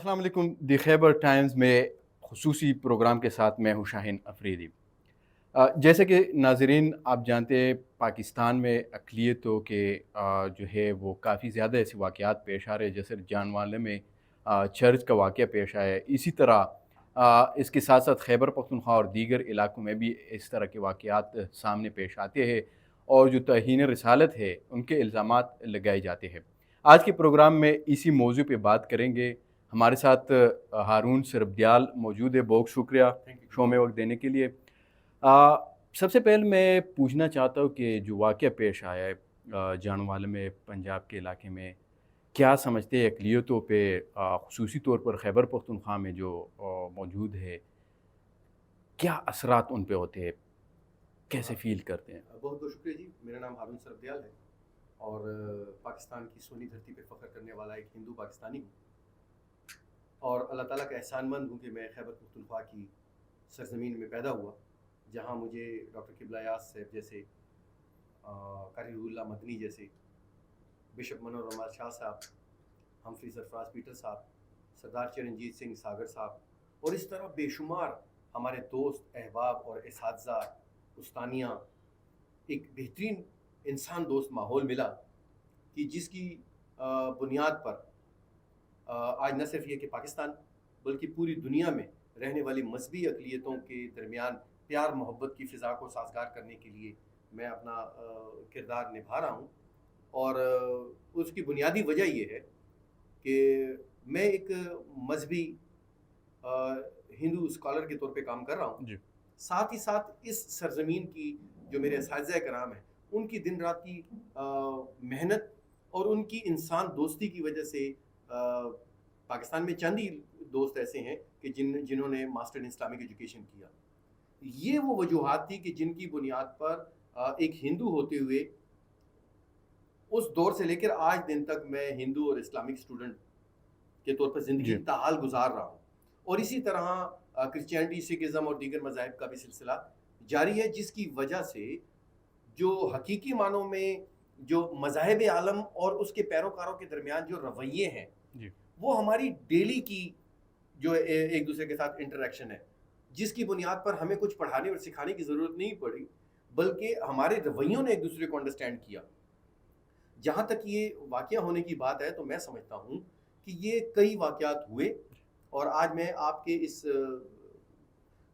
अस्सलाम वालेकुम। दी खैबर टाइम्स में खुसूसी प्रोग्राम के साथ मैं हूँ शाहीन अफरीदी। जैसे कि नाज़रीन आप जानते हैं, पाकिस्तान में अक़लियतों के जो है वो काफ़ी ज़्यादा ऐसे वाक़यात पेश आ रहे हैं। जैसे जानवाले में चर्च का वाक़या पेश आया है। इसी तरह इसके साथ साथ खैबर पख्तूनख्वा और दीगर इलाकों में भी इस तरह के वाक़यात सामने पेश आते हैं और जो तौहीन रिसालत है उनके इल्ज़ामात लगाए जाते हैं। आज के प्रोग्राम में इसी मौजू पे बात करेंगे। हमारे साथ हारून सरबदियाल मौजूद है। बहुत शुक्रिया शो में वक्त देने के लिए। सबसे पहले मैं पूछना चाहता हूँ कि जो वाक़या पेश आया है जानवाले में, पंजाब के इलाके में, क्या समझते हैं अक़लियतों पे ख़ुसूसी तौर पर खैबर पख्तूनख्वा में जो मौजूद है, क्या असरात उन पे होते हैं? कैसे फ़ील करते हैं? बहुत बहुत शुक्रिया जी। मेरा नाम हारून सरबदियाल है और पाकिस्तान की सोनी धरती पे फ़ख्र करने वाला एक हिंदू पाकिस्तानी हूँ और अल्लाह ताला का एहसानमंद हूँ कि मैं खैबर पख्तूनख्वा की सरज़मीन में पैदा हुआ, जहाँ मुझे डॉक्टर किबला यास साहब जैसे, कारी रुहुल्लाह मदनी जैसे, बिशप मनोहर रमाल शाह साहब, हमफ्री सरफराज पीटर साहब, सरदार चरणजीत सिंह सागर साहब और इस तरह बेशुमार हमारे दोस्त, अहबाब और इसातिज़ा, उस्तानियाँ, एक बेहतरीन इंसान दोस्त माहौल मिला कि जिसकी बुनियाद पर आज न सिर्फ ये कि पाकिस्तान बल्कि पूरी दुनिया में रहने वाली मजहबी अक़लियतों के दरमियान प्यार मोहब्बत की फ़िज़ा को साज़गार करने के लिए मैं अपना किरदार निभा रहा हूँ। और उसकी बुनियादी वजह ये है कि मैं एक मजहबी हिंदू स्कॉलर के तौर पे काम कर रहा हूँ। जी। साथ ही साथ इस सरज़मीन की जो मेरे असातिज़ा कराम हैं, उनकी दिन रात की मेहनत और उनकी इंसान दोस्ती की वजह से पाकिस्तान में चंद ही दोस्त ऐसे हैं कि जिन्होंने मास्टर इन इस्लामिक एजुकेशन किया। ये वो वजूहात थी कि जिनकी बुनियाद पर एक हिंदू होते हुए उस दौर से लेकर आज दिन तक मैं हिंदू और इस्लामिक स्टूडेंट के तौर पर ज़िंदगी जी। ताहाल गुजार रहा हूँ। और इसी तरह क्रिश्चियनिटी, सिखिज़्म और दीगर मज़ाहिब का भी सिलसिला जारी है, जिसकी वजह से जो हकीकी मानों में जो मज़ाहिब आलम और उसके पैरोकारों के दरमियान जो रवैये हैं, जी। वो हमारी डेली की जो एक दूसरे के साथ इंटरेक्शन है, जिसकी बुनियाद पर हमें कुछ पढ़ाने और सिखाने की ज़रूरत नहीं पड़ी, बल्कि हमारे रवैयों ने एक दूसरे को अंडरस्टैंड किया। जहाँ तक ये वाक़या होने की बात है, तो मैं समझता हूँ कि ये कई वाक़यात हुए और आज मैं आपके इस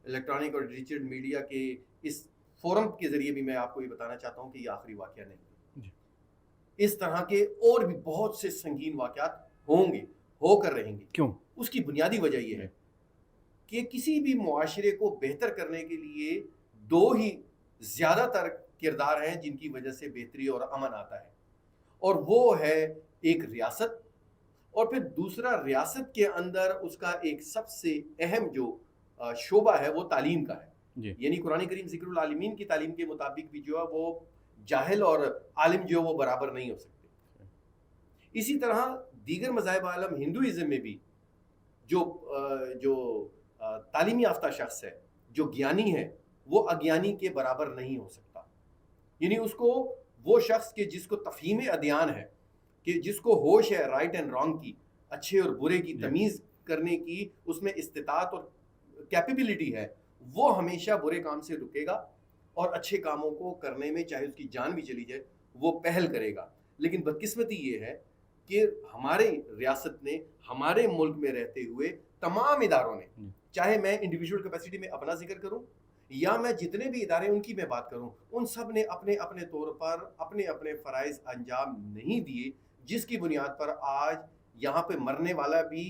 इलेक्ट्रॉनिक और डिजिटल मीडिया के इस फोरम के ज़रिए भी मैं आपको ये बताना चाहता हूँ कि ये आखिरी वाक़या नहीं। जी। इस तरह के और भी बहुत से संगीन वाक़यात होंगे, होकर रहेंगे। क्यों? उसकी बुनियादी वजह ये है कि किसी भी मुआशरे को बेहतर करने के लिए दो ही ज़्यादातर किरदार हैं जिनकी वजह से बेहतरी और अमन आता है, और वो है एक रियासत, और फिर दूसरा रियासत के अंदर उसका एक सबसे अहम जो शोबा है वो तालीम का है। जी। यानी कुरान करीम ज़िक्रुल आलिमीन की तालीम के मुताबिक भी जो है वो जाहिल और आलिम जो है वो बराबर नहीं हो सकते। इसी तरह दीगर मज़ाहिब आलम हिंदुइज़्म में भी जो तालीमी याफ्ता शख्स है, जो ज्ञानी है, वो अज्ञानी के बराबर नहीं हो सकता। यानी उसको वो शख्स के जिसको तफ़हीम अदियान है, कि जिसको होश है राइट एंड रॉन्ग की, अच्छे और बुरे की जी। तमीज़ करने की उसमें इस्तिताअत और कैपेबिलिटी है, वो हमेशा बुरे काम से रुकेगा और अच्छे कामों को करने में चाहे उसकी जान भी चली जाए वो पहल करेगा। लेकिन बदकिस्मती ये है कि हमारे रियासत ने, हमारे मुल्क में रहते हुए तमाम इदारों ने, चाहे मैं इंडिविजुअल कैपेसिटी में अपना जिक्र करूं या मैं जितने भी इदारे उनकी मैं बात करूं, उन सब ने अपने अपने तौर पर अपने अपने फ़राइज़ अंजाम नहीं दिए, जिसकी बुनियाद पर आज यहाँ पे मरने वाला भी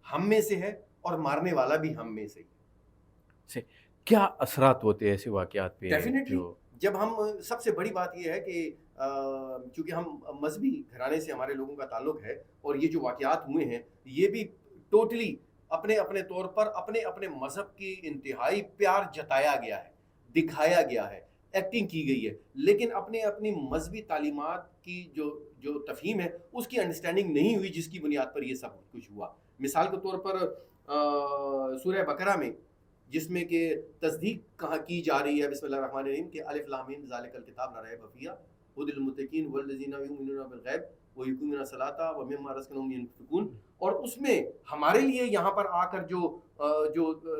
हम में से है और मारने वाला भी हम में से ही। से क्या असरात होते हैं ऐसे वाक़यात पे डेफिनेटली जो जब हम, सबसे बड़ी बात ये है कि चूँकि हम मज़हबी घराने से हमारे लोगों का ताल्लुक़ है और ये जो वाक़यात हुए हैं, ये भी टोटली अपने अपने तौर पर अपने अपने मज़हब की इंतहाई प्यार जताया गया है, दिखाया गया है, एक्टिंग की गई है, लेकिन अपने अपनी मज़हबी तालीमात की जो तफ़हीम है उसकी अंडरस्टैंडिंग नहीं हुई, जिसकी बुनियाद पर ये सब कुछ हुआ। मिसाल के तौर पर सूरह बकरा में जिसमें कि तस्दीक कहाँ की जा रही है बिस्मिल्लाहिर्रहमानिर्रहीम कि अलिफ लाम मीम ज़ालिकल किताब ला रैब फ़ीह हुदल लिल मुत्तकीन वल्लज़ीना युमिनूना बिल गैब وَيُقِيمُونَ الصَّلَاةَ وَمِمَّا رَزَقْنَاهُمْ يُنْفِقُونَ، اور اس میں ہمارے لیے یہاں پر آ کر جو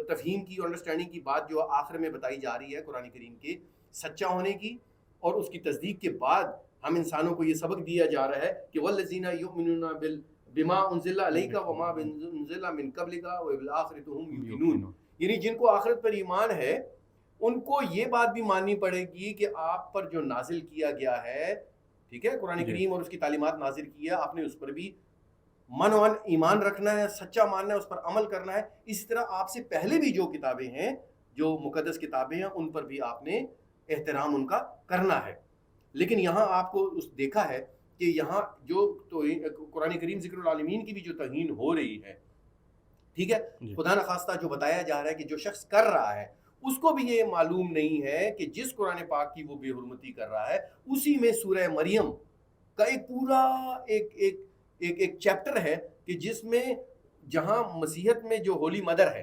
تفہیم کی اور انڈرسٹینڈنگ کی بات جو آخر میں بتائی جا رہی ہے قرآن کریم کے سچا ہونے کی اور اس کی تصدیق کے بعد ہم انسانوں کو یہ سبق دیا جا رہا ہے کہ وَالَّذِينَ يُؤْمِنُونَ بِمَا أُنزِلَ عَلَيْكَ وَمَا أُنزِلَ مِن قَبْلِكَ وَبِالْآخِرَةِ هُمْ يُوقِنُونَ، یعنی جن کو آخرت پر ایمان ہے ان کو یہ بات بھی ماننی پڑے گی کہ آپ پر جو نازل کیا گیا ہے، ٹھیک ہے، قرآن کریم اور اس کی تعلیمات نازل کی ہے، آپ نے اس پر بھی من و ایمان رکھنا ہے، سچا ماننا ہے، اس پر عمل کرنا ہے۔ اسی طرح آپ سے پہلے بھی جو کتابیں ہیں، جو مقدس کتابیں ہیں، ان پر بھی آپ نے احترام ان کا کرنا ہے۔ لیکن یہاں آپ کو دیکھا ہے کہ یہاں جو قرآن کریم ذکر العالمین کی بھی جو توہین ہو رہی ہے، ٹھیک ہے، خدا نخواستہ جو بتایا جا رہا ہے کہ جو شخص کر رہا ہے اس کو بھی یہ معلوم نہیں ہے کہ جس قرآن پاک کی وہ بے حرمتی کر رہا ہے اسی میں سورہ مریم کا ایک پورا ایک چیپٹر ہے کہ جس میں جہاں مسیحیت میں جو ہولی مدر ہے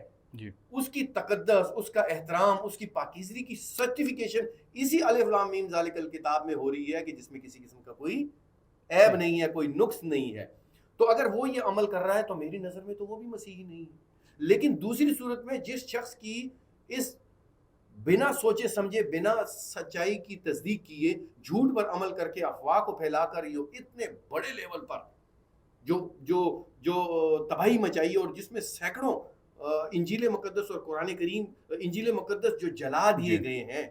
اس کی تقدس، اس کا احترام، اس کی پاکیزگی کی سرٹیفیکیشن اسی الف لام میم ذالک الکتاب میں ہو رہی ہے کہ جس میں کسی قسم کا کوئی عیب نہیں ہے، کوئی نقص نہیں ہے۔ تو اگر وہ یہ عمل کر رہا ہے تو میری نظر میں تو وہ بھی مسیحی نہیں ہے۔ لیکن دوسری صورت میں جس شخص کی اس بنا سوچے سمجھے، بنا سچائی کی تصدیق کیے، جھوٹ پر عمل کر کے افواہ کو پھیلا کر یہ اتنے بڑے لیول پر جو تباہی مچائی اور جس میں سینکڑوں انجیل مقدس اور قرآن کریم، انجیل مقدس جو جلا دیے گئے ہیں،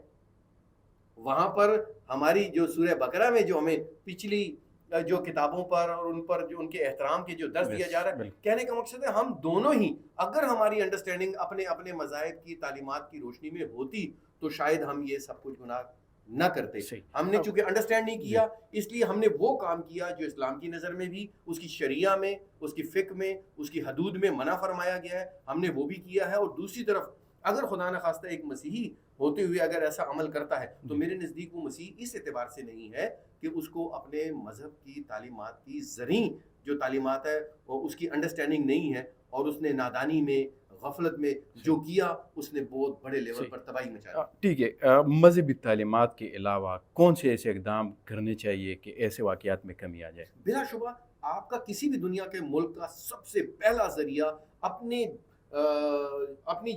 وہاں پر ہماری جو سورہ بقرہ میں جو ہمیں پچھلی جو کتابوں پر اور ان پر جو ان کے احترام کے جو درس دیا جا رہا ہے، کہنے کا مقصد ہے ہم دونوں ہی اگر ہماری انڈرسٹینڈنگ اپنے مذاہب کی تعلیمات کی روشنی میں ہوتی تو شاید ہم یہ سب کچھ گناہ نہ کرتے۔ ہم نے چونکہ انڈرسٹینڈ نہیں کیا اس لیے ہم نے وہ کام کیا جو اسلام کی نظر میں بھی، اس کی شریعہ میں، اس کی فقہ میں، اس کی حدود میں منع فرمایا گیا ہے، ہم نے وہ بھی کیا ہے۔ اور دوسری طرف اگر خدا نخواستہ ایک مسیحی ہوتے ہوئے اگر ایسا عمل کرتا ہے تو میرے نزدیک وہ مسیح اس اعتبار سے نہیں ہے کہ اس کو اپنے مذہب کی تعلیمات کی زرعی جو تعلیمات ہے اس کی انڈرسٹینڈنگ نہیں ہے، اور اس نے نادانی میں، غفلت میں جو کیا اس نے بہت بڑے لیول پر تباہی مچائی۔ ٹھیک ہے، مذہبی تعلیمات کے علاوہ کون سے ایسے اقدام کرنے چاہیے کہ ایسے واقعات میں کمی آ جائے؟ بلا شبہ آپ کا کسی بھی دنیا کے ملک کا سب سے پہلا ذریعہ اپنی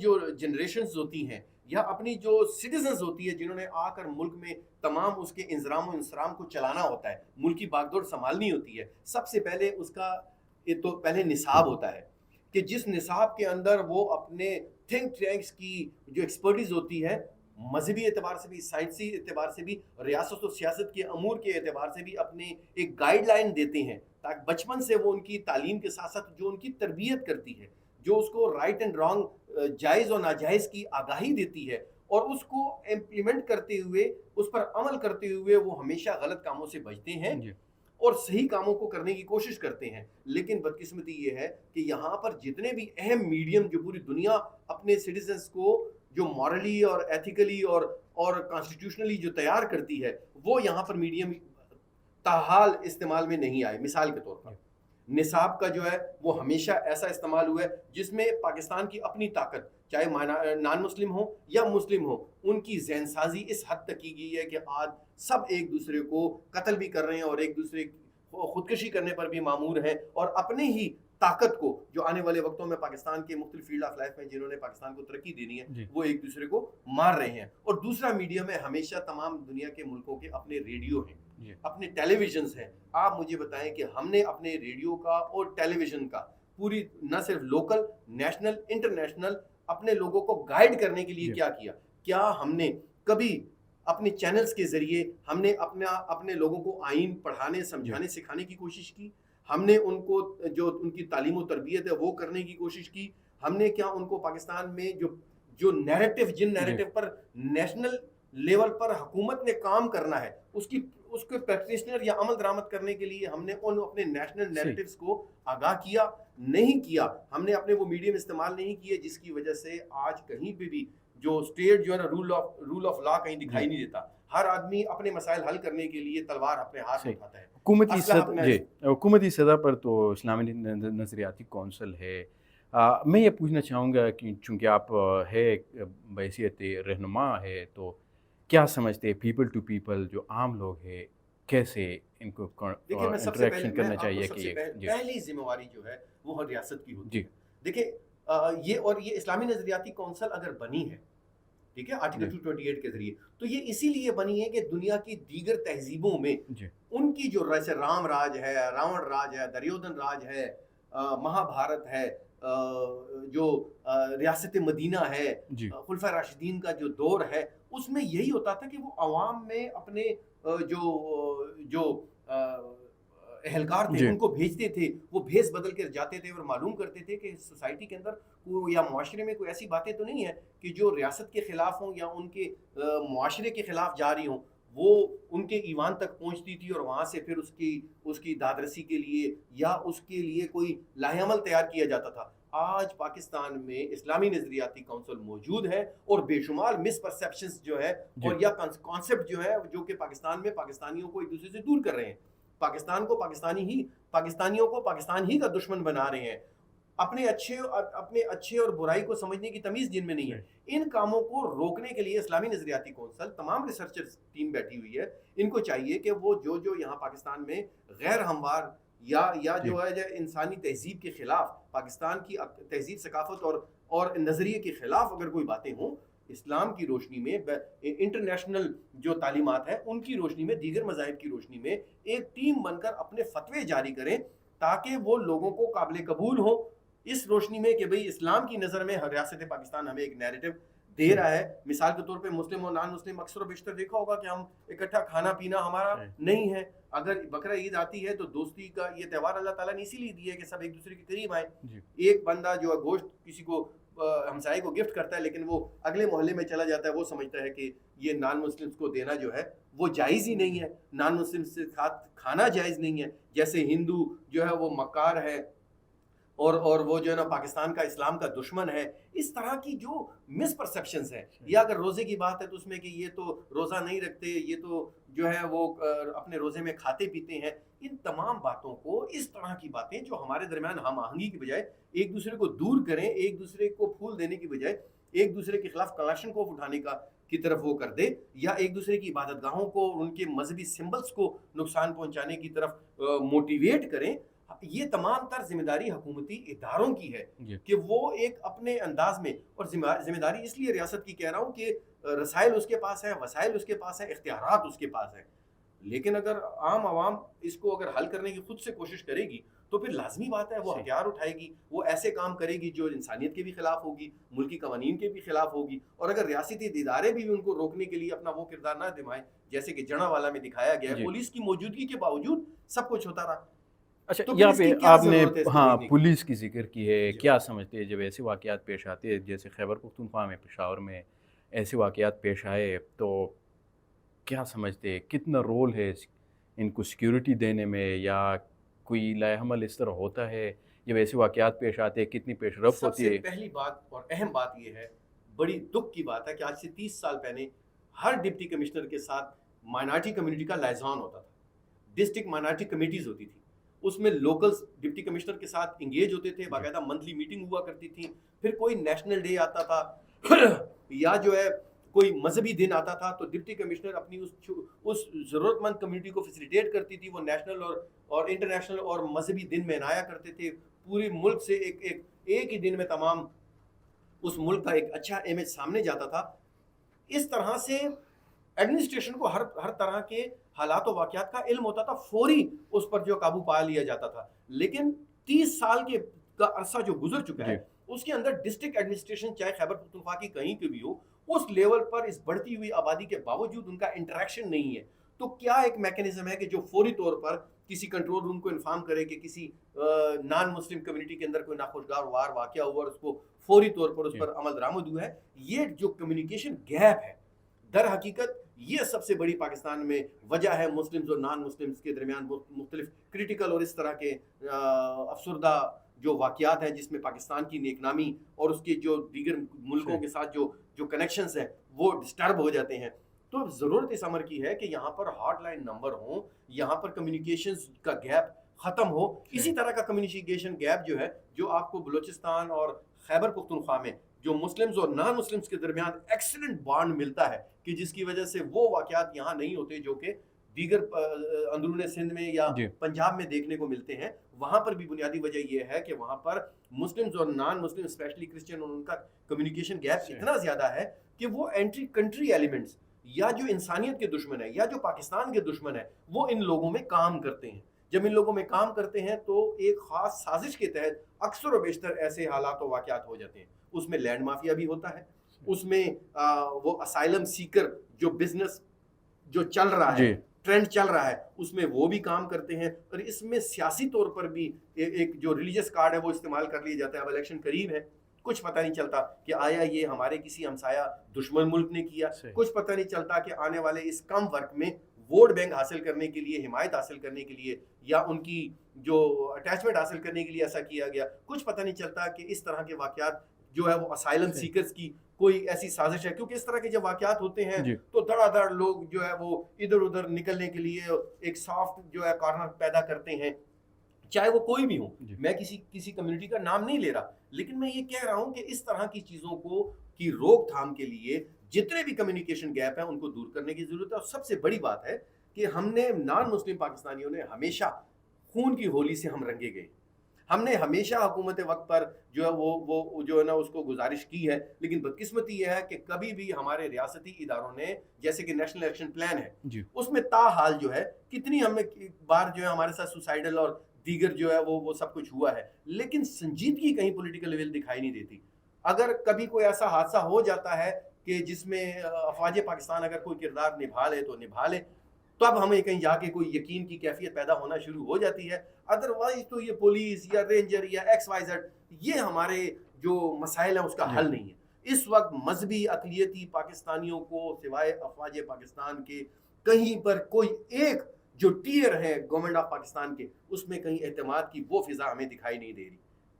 جو جنریشنز ہوتی ہیں یا اپنی جو سٹیزنز ہوتی ہے جنہوں نے آ کر ملک میں تمام اس کے انضرام و انصرام کو چلانا ہوتا ہے، ملک کی باغ دوڑ سنبھالنی ہوتی ہے، سب سے پہلے اس کا تو پہلے نصاب ہوتا ہے کہ جس نصاب کے اندر وہ اپنے تھنک ٹینکس کی جو ایکسپرٹیز ہوتی ہے، مذہبی اعتبار سے بھی، سائنسی اعتبار سے بھی، ریاست و سیاست کے امور کے اعتبار سے بھی اپنے ایک گائیڈ لائن دیتے ہیں تاکہ بچپن سے وہ ان کی تعلیم کے ساتھ ساتھ جو ان کی تربیت کرتی ہے، جو اس کو رائٹ اینڈ رانگ، جائز اور ناجائز کی آگاہی دیتی ہے، اور اس کو امپلیمنٹ کرتے ہوئے، اس پر عمل کرتے ہوئے وہ ہمیشہ غلط کاموں سے بچتے ہیں اور صحیح کاموں کو کرنے کی کوشش کرتے ہیں۔ لیکن بدقسمتی یہ ہے کہ یہاں پر جتنے بھی اہم میڈیم جو پوری دنیا اپنے سٹیزنز کو جو مورلی اور ایتھیکلی اور کانسٹیٹیوشنلی جو تیار کرتی ہے، وہ یہاں پر میڈیم تاحال استعمال میں نہیں آئے۔ مثال کے طور پر نصاب کا جو ہے وہ ہمیشہ ایسا استعمال ہوا ہے جس میں پاکستان کی اپنی طاقت، چاہے نان مسلم ہو یا مسلم ہو، ان کی ذہن سازی اس حد تک کی گئی ہے کہ آج سب ایک دوسرے کو قتل بھی کر رہے ہیں اور ایک دوسرے خودکشی کرنے پر بھی معمور ہیں، اور اپنے ہی طاقت کو جو آنے والے وقتوں میں پاکستان کے مختلف فیلڈ آف لائف میں جنہوں نے پاکستان کو ترقی دینی ہے وہ ایک دوسرے کو مار رہے ہیں۔ اور دوسرا میڈیم ہے ہمیشہ تمام دنیا کے ملکوں کے اپنے ریڈیو ہیں، اپنے ٹیلی ویژنز ہیں۔ آپ مجھے بتائیں کہ ہم نے اپنے ریڈیو کا اور ٹیلی ویژن کا پوری نہ صرف لوکل، نیشنل، انٹرنیشنل اپنے لوگوں کو گائیڈ کرنے کے لیے کیا کیا؟ کیا ہم نے کبھی اپنے چینلز کے ذریعے ہم نے اپنے لوگوں کو آئین پڑھانے، سمجھانے، سکھانے کی کوشش کی؟ ہم نے ان کو جو ان کی تعلیم و تربیت ہے وہ کرنے کی کوشش کی؟ ہم نے کیا ان کو پاکستان میں جو نیریٹو، جن نیریٹو پر نیشنل لیول پر حکومت نے کام کرنا ہے اس کے پریکٹیشنر یا عمل درآمد کرنے کے لیے ہم نے اپنے نیشنل نیریٹوز کو آگاہ کیا؟ نہیں کیا۔ ہم نے اپنے وہ میڈیم استعمال نہیں کیے جس کی وجہ سے آج کہیں پہ بھی جو اسٹیٹ جو ہے نا رول آف لا کہیں دکھائی نہیں دیتا۔ ہر آدمی اپنے مسائل حل کرنے کے لیے تلوار اپنے ہاتھ میں اٹھاتا ہے۔ حکومتی سطح پر تو اسلامی نظریاتی کونسل ہے۔ میں یہ پوچھنا چاہوں گا کہ چونکہ آپ ہے بحیثیت رہنما ہے تو کیا سمجھتے ہیں پیپل ٹو پیپل جو عام لوگ ہیں कैसे इनको देखिए मैं सबसे पहले इंटरेक्शन मैं करना आपको चाहिए कि सबसे ये जी पहली जिम्मेवारी जो है वो हर रियासत की होती जी है। देखिए ये इस्लामी नजरियाती कौंसल अगर बनी है, ठीक है, आर्टिकल जी 228 के जरिए, तो ये इसीलिए बनी है कि दुनिया की दीगर तहजीबों में जी उनकी जो जैसे राम राज है, रावण राज है, दुर्योधन राज है, महाभारत है, जो रियासत मदीना है, जी खुलफा राशिदीन का जो दौर है, उसमें यही होता था कि वो अवाम में अपने जो एहलकार थे जी उनको भेजते थे, वो भेस बदल कर जाते थे और मालूम करते थे कि सोसाइटी के अंदर या मुआशरे में कोई ऐसी बातें तो नहीं है कि जो रियासत के खिलाफ हों या उनके मुआशरे के खिलाफ जा रही हों। वो उनके ईवान तक पहुंचती थी और वहाँ से फिर उसकी उसकी दादरसी के लिए या उसके लिए कोई लाहेअमल तैयार किया जाता था। आज पाकिस्तान में इस्लामी नजरियाती काउंसिल मौजूद है और बेशुमार मिसपरसेप्शंस जो है जी और या कॉन्सेप्ट जो है जो कि पाकिस्तान में पाकिस्तानियों को एक दूसरे से दूर कर रहे हैं, पाकिस्तान को पाकिस्तानियों को पाकिस्तान ही का दुश्मन बना रहे हैं, अपने अच्छे और बुराई को समझने की तमीज जिनमें नहीं है। इन कामों को रोकने के लिए इस्लामी नजरियाती कौंसल तमाम रिसर्चर्स टीम बैठी हुई है। इनको चाहिए कि वो जो यहाँ पाकिस्तान में गैर हमवार या जी जो है जो इंसानी तहजीब के खिलाफ, पाकिस्तान की तहजीब सकाफत और नज़रिए के खिलाफ अगर कोई बातें हों, इस्लाम की रोशनी में, इंटरनेशनल जो तालीमात है उनकी रोशनी में, दीगर मज़ाहिब की रोशनी में एक टीम बनकर अपने फतवे जारी करें ताकि वो लोगों को काबिल कबूल हो इस रोशनी में कि भाई इस्लाम की नज़र में रियासत पाकिस्तान हमें एक नैरेटिव दे रहा है। मिसाल के तौर पे मुस्लिम और नॉन मुस्लिम अक्सर बेशतर देखा होगा कि हम इकट्ठा खाना पीना हमारा नहीं है। अगर बकरा ईद आती है तो दोस्ती का ये त्यौहार अल्लाह ताला ने इसीलिए दिया है कि सब एक दूसरे के करीब आए। एक बंदा जो है गोश्त किसी को हमसाये को गिफ्ट करता है लेकिन वो अगले मोहल्ले में चला जाता है, वो समझता है कि ये नॉन मुस्लिम्स को देना जो है वो जायज़ ही नहीं है, नॉन मुस्लिम से खाना जायज़ नहीं है। जैसे हिंदू जो है वो मक्कार है और वो जो है ना पाकिस्तान का इस्लाम का दुश्मन है। इस तरह की जो मिसपरसेप्शंस है, या अगर रोज़े की बात है तो उसमें कि ये तो रोज़ा नहीं रखते, ये तो जो है वो अपने रोज़े में खाते पीते हैं। इन तमाम बातों को, इस तरह की बातें जो हमारे दरमियान हम आहंगी की बजाय एक दूसरे को दूर करें, एक दूसरे को फूल देने की बजाय एक दूसरे के खिलाफ कलाशनकोव उठाने की तरफ वो कर दे, या एक दूसरे की इबादतगाहों को, उनके मजहबी सिंबल्स को नुकसान पहुंचाने की तरफ मोटिवेट करें। ये तमाम तर जिम्मेदारी हुकूमती इदारों की है कि वो एक अपने अंदाज में, और जिम्मेदारी इसलिए रियासत की कह रहा हूँ कि रसायल उसके पास है, वसाइल उसके पास है, इख्तियारात उसके पास है। लेकिन अगर आम आवाम इसको अगर हल करने की खुद से कोशिश करेगी तो फिर लाजमी बात है वो हथियार उठाएगी, वो ऐसे काम करेगी जो इंसानियत के भी खिलाफ होगी, मुल्की कवानीन के भी खिलाफ होगी। और अगर रियासती इदारे भी उनको रोकने के लिए अपना वो किरदार ना दिखाएं, जैसे कि जनावाला में दिखाया गया है, पुलिस की मौजूदगी के बावजूद सब कुछ होता रहा। अच्छा, तो यहाँ पे आपने हाँ की? पुलिस की जिक्र की है, क्या समझते हैं जब ऐसे वाक़यात पेश आते हैं, जैसे खैबर पख्तूनख्वा में, पेशावर में ऐसे वाक़यात पेश आए, तो क्या समझते हैं कितना रोल है इनको सिक्योरिटी देने में, या कोई लाएहमल इस तरह होता है जब ऐसे वाक़यात पेश आते हैं, कितनी पेशरफ होती है? सबसे पहली बात और अहम बात यह है, बड़ी दुख की बात है कि आज से 30 साल पहले हर डिप्टी कमिश्नर के साथ माइनॉरिटी कम्युनिटी का लाइज़ान होता था, डिस्ट्रिक्ट माइनॉरिटी कमेटीज़ होती थी, उसमें लोकल डिप्टी कमिश्नर के साथ इंगेज होते थे, बाकायदा मंथली मीटिंग हुआ करती थी। फिर कोई नेशनल डे आता था या जो है कोई मजहबी दिन आता था तो डिप्टी कमिश्नर अपनी उस ज़रूरतमंद कम्युनिटी को फैसिलिटेट करती थी। वो नेशनल और इंटरनेशनल और मजहबी दिन मनाया करते थे। पूरे मुल्क से एक ही दिन में तमाम उस मुल्क का एक अच्छा इमेज सामने जाता था। इस तरह से एडमिनिस्ट्रेशन को हर तरह के हालात और वाक़यात का इल्म होता था, फौरी उस पर जो काबू पा लिया जाता था। लेकिन 30 साल का अरसा जो गुजर चुका है उसके अंदर डिस्ट्रिक्ट एडमिनिस्ट्रेशन, चाहे खैबर पख्तूनख्वा की कहीं के भी हो, उस लेवल पर इस बढ़ती हुई आबादी के बावजूद उनका इंटरेक्शन नहीं है। तो क्या एक मैकेनिज्म है कि जो फौरी तौर पर किसी कंट्रोल रूम को इन्फॉर्म करे कि किसी नॉन मुस्लिम कम्युनिटी के अंदर कोई नाखुशगवार वाक़या हुआ और उसको फौरी तौर पर उस पर अमल दरामद हुआ है? ये जो कम्युनिकेशन गैप है, दर हकीकत ये सबसे बड़ी पाकिस्तान में वजह है मुस्लिम्स और नॉन मुस्लिम्स के दरमियान मुख्तलिफ क्रिटिकल और इस तरह के अफसरदा जो वाक़यात हैं जिसमें पाकिस्तान की नेकनामी और उसके जो दीगर मुल्कों के साथ जो कनेक्शंस हैं वो डिस्टर्ब हो जाते हैं। तो ज़रूरत इस अमर की है कि यहाँ पर हॉटलाइन नंबर हों, यहाँ पर कम्युनिकेशंस का गैप ख़त्म हो। इसी तरह का कम्युनिकेशन गैप जो है, जो आपको बलूचिस्तान और खैबर पख्तूनख्वा में जो मुस्लिम्स और नॉन मुस्लिम्स के दरमियान एक्सीलेंट बॉन्ड मिलता है कि जिसकी वजह से वो वाक़यात यहाँ नहीं होते जो कि دیگر اندرون سندھ میں یا جی پنجاب میں دیکھنے کو ملتے ہیں. وہاں پر بھی بنیادی وجہ یہ ہے کہ وہاں پر مسلمز اور نان مسلم اسپیشلی کرسچن ان کا کمیونیکیشن گیپ اتنا زیادہ ہے کہ وہ اینٹی کنٹری ایلیمنٹس یا جو انسانیت کے دشمن ہے یا جو پاکستان کے دشمن ہے وہ ان لوگوں میں کام کرتے ہیں. جب ان لوگوں میں کام کرتے ہیں تو ایک خاص سازش کے تحت اکثر و بیشتر ایسے حالات و واقعات ہو جاتے ہیں. اس میں لینڈ مافیا بھی ہوتا ہے, اس میں وہ اسائلم سیکر جو بزنس جو چل رہا ہے, ٹرینڈ چل رہا ہے, اس میں وہ بھی کام کرتے ہیں. اور اس میں سیاسی طور پر بھی ایک جو ریلیجس کارڈ ہے وہ استعمال کر لیا جاتا ہے. اب الیکشن قریب ہے, کچھ پتہ نہیں چلتا کہ آیا یہ ہمارے کسی ہمسایہ دشمن ملک نے کیا, کچھ پتہ نہیں چلتا کہ آنے والے اس کم وقت میں ووٹ بینک حاصل کرنے کے لیے, حمایت حاصل کرنے کے لیے یا ان کی جو اٹیچمنٹ حاصل کرنے کے لیے ایسا کیا گیا. کچھ پتہ نہیں چلتا کہ اس طرح کے واقعات جو ہے وہ اسائلم سیکرز کی کوئی ایسی سازش ہے, کیونکہ اس طرح کے جب واقعات ہوتے ہیں تو دھڑا دھڑ لوگ جو ہے وہ ادھر ادھر نکلنے کے لیے ایک سافٹ جو ہے کارنر پیدا کرتے ہیں, چاہے وہ کوئی بھی ہو. میں کسی کمیونٹی کا نام نہیں لے رہا, لیکن میں یہ کہہ رہا ہوں کہ اس طرح کی چیزوں کو کی روک تھام کے لیے جتنے بھی کمیونیکیشن گیپ ہیں ان کو دور کرنے کی ضرورت ہے. اور سب سے بڑی بات ہے کہ ہم نے نان مسلم پاکستانیوں نے ہمیشہ خون کی ہولی سے ہم رنگے گئے. ہم نے ہمیشہ حکومت وقت پر جو ہے وہ جو ہے نا اس کو گزارش کی ہے, لیکن بدقسمتی یہ ہے کہ کبھی بھی ہمارے ریاستی اداروں نے, جیسے کہ نیشنل ایکشن پلان ہے, اس میں تاحال جو ہے کتنی ہم نے بار جو ہے ہمارے ساتھ سوسائڈل اور دیگر جو ہے وہ سب کچھ ہوا ہے, لیکن سنجیدگی کہیں پولیٹیکل لیول دکھائی نہیں دیتی. اگر کبھی کوئی ایسا حادثہ ہو جاتا ہے کہ جس میں افواج پاکستان اگر کوئی کردار نبھا لے تو نبھا لے, تو اب ہمیں کہیں جا کے کوئی یقین کی کیفیت پیدا ہونا شروع ہو جاتی ہے. ادروائز تو یہ پولیس یا رینجر یا ایکس وائی زیڈ یہ ہمارے جو مسائل ہیں اس کا حل نہیں ہے. اس وقت مذہبی اقلیتی پاکستانیوں کو سوائے افواج پاکستان کے کہیں پر کوئی ایک جو ٹیئر ہے گورنمنٹ آف پاکستان کے, اس میں کہیں اعتماد کی وہ فضا ہمیں دکھائی نہیں دے رہی,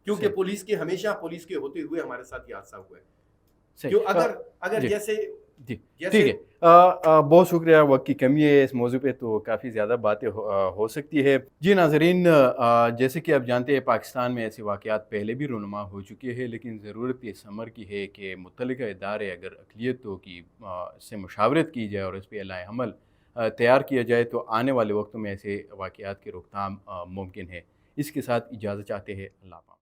کیونکہ پولیس کے ہمیشہ پولیس کے ہوتے ہوئے ہمارے ساتھ یہ حادثہ ہوا ہے. کیوں اگر جیسے ٹھیک ہے, بہت شکریہ. وقت کی کمی ہے, اس موضوع پہ تو کافی زیادہ باتیں ہو سکتی ہے. جی ناظرین, جیسے کہ آپ جانتے ہیں پاکستان میں ایسے واقعات پہلے بھی رونما ہو چکے ہیں, لیکن ضرورت اس امر کی ہے کہ متعلقہ ادارے اگر اقلیتوں کی سے مشاورت کی جائے اور اس پہ عمل عمل تیار کیا جائے تو آنے والے وقتوں میں ایسے واقعات کی روک تھام ممکن ہے. اس کے ساتھ اجازت چاہتے ہیں. اللہ حافظ.